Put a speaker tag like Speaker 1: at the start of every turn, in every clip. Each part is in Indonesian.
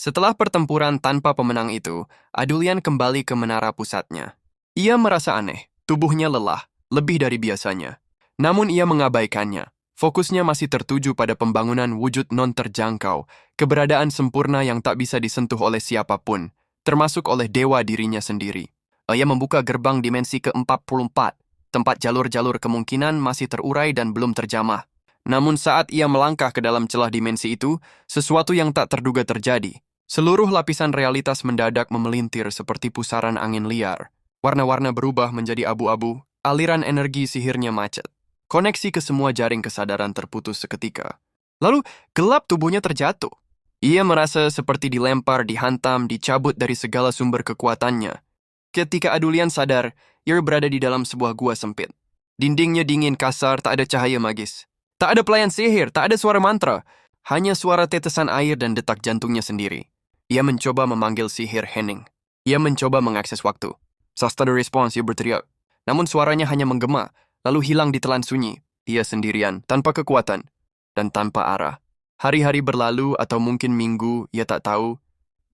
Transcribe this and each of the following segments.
Speaker 1: Setelah pertempuran tanpa pemenang itu, Adulian kembali ke menara pusatnya. Ia merasa aneh, tubuhnya lelah, lebih dari biasanya. Namun ia mengabaikannya. Fokusnya masih tertuju pada pembangunan wujud non-terjangkau, keberadaan sempurna yang tak bisa disentuh oleh siapapun, termasuk oleh dewa dirinya sendiri. Ia membuka gerbang dimensi ke-44, tempat jalur-jalur kemungkinan masih terurai dan belum terjamah. Namun saat ia melangkah ke dalam celah dimensi itu, sesuatu yang tak terduga terjadi. Seluruh lapisan realitas mendadak memelintir seperti pusaran angin liar. Warna-warna berubah menjadi abu-abu, aliran energi sihirnya macet. Koneksi ke semua jaring kesadaran terputus seketika. Lalu, gelap tubuhnya terjatuh. Ia merasa seperti dilempar, dihantam, dicabut dari segala sumber kekuatannya. Ketika Adulian sadar, ia berada di dalam sebuah gua sempit. Dindingnya dingin kasar, tak ada cahaya magis. Tak ada pelayan sihir, tak ada suara mantra. Hanya suara tetesan air dan detak jantungnya sendiri. Ia mencoba memanggil sihir Henning. Ia mencoba mengakses waktu. Sastra respons, ia berteriak. Namun suaranya hanya menggema, lalu hilang di telan sunyi. Ia sendirian, tanpa kekuatan, dan tanpa arah. Hari-hari berlalu atau mungkin minggu, ia tak tahu.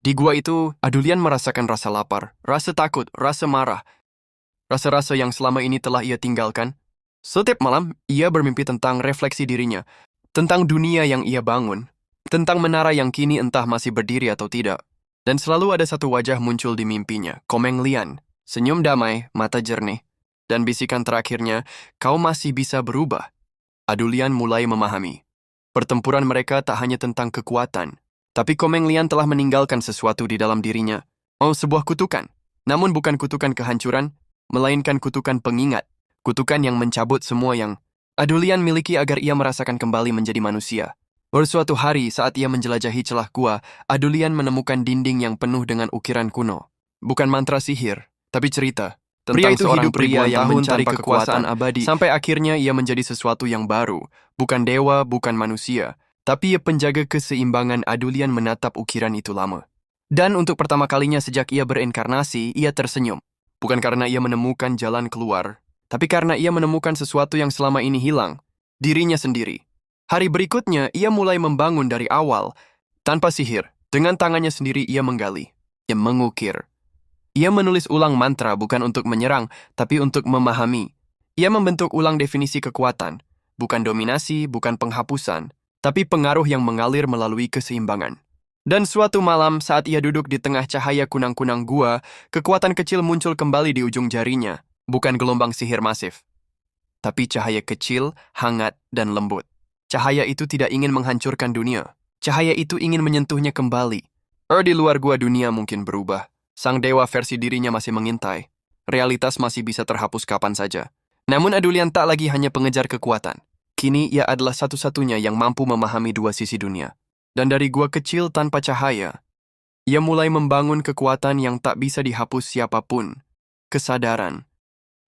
Speaker 1: Di gua itu, Adulian merasakan rasa lapar, rasa takut, rasa marah. Rasa-rasa yang selama ini telah ia tinggalkan. Setiap malam, ia bermimpi tentang refleksi dirinya, tentang dunia yang ia bangun, tentang menara yang kini entah masih berdiri atau tidak. Dan selalu ada satu wajah muncul di mimpinya, Komeng Lian. Senyum damai, mata jernih. Dan bisikan terakhirnya, kau masih bisa berubah. Adulian mulai memahami. Pertempuran mereka tak hanya tentang kekuatan, tapi Komeng Lian telah meninggalkan sesuatu di dalam dirinya. Oh, sebuah kutukan. Namun bukan kutukan kehancuran, melainkan kutukan pengingat. Kutukan yang mencabut semua yang Adulian miliki agar ia merasakan kembali menjadi manusia. Bersuatu hari saat ia menjelajahi celah gua, Adulian menemukan dinding yang penuh dengan ukiran kuno. Bukan mantra sihir, tapi cerita. Pria itu hidup pria yang mencari kekuasaan abadi, sampai akhirnya ia menjadi sesuatu yang baru. Bukan dewa, bukan manusia, tapi ia penjaga keseimbangan. Adulian menatap ukiran itu lama. Dan untuk pertama kalinya sejak ia berinkarnasi, ia tersenyum. Bukan karena ia menemukan jalan keluar, tapi karena ia menemukan sesuatu yang selama ini hilang, dirinya sendiri. Hari berikutnya, ia mulai membangun dari awal, tanpa sihir. Dengan tangannya sendiri ia menggali, ia mengukir. Ia menulis ulang mantra bukan untuk menyerang, tapi untuk memahami. Ia membentuk ulang definisi kekuatan, bukan dominasi, bukan penghapusan, tapi pengaruh yang mengalir melalui keseimbangan. Dan suatu malam saat ia duduk di tengah cahaya kunang-kunang gua, kekuatan kecil muncul kembali di ujung jarinya, bukan gelombang sihir masif, tapi cahaya kecil, hangat, dan lembut. Cahaya itu tidak ingin menghancurkan dunia. Cahaya itu ingin menyentuhnya kembali. Di luar gua dunia mungkin berubah. Sang dewa versi dirinya masih mengintai. Realitas masih bisa terhapus kapan saja. Namun Adulian tak lagi hanya pengejar kekuatan. Kini ia adalah satu-satunya yang mampu memahami dua sisi dunia. Dan dari gua kecil tanpa cahaya, ia mulai membangun kekuatan yang tak bisa dihapus siapapun. Kesadaran.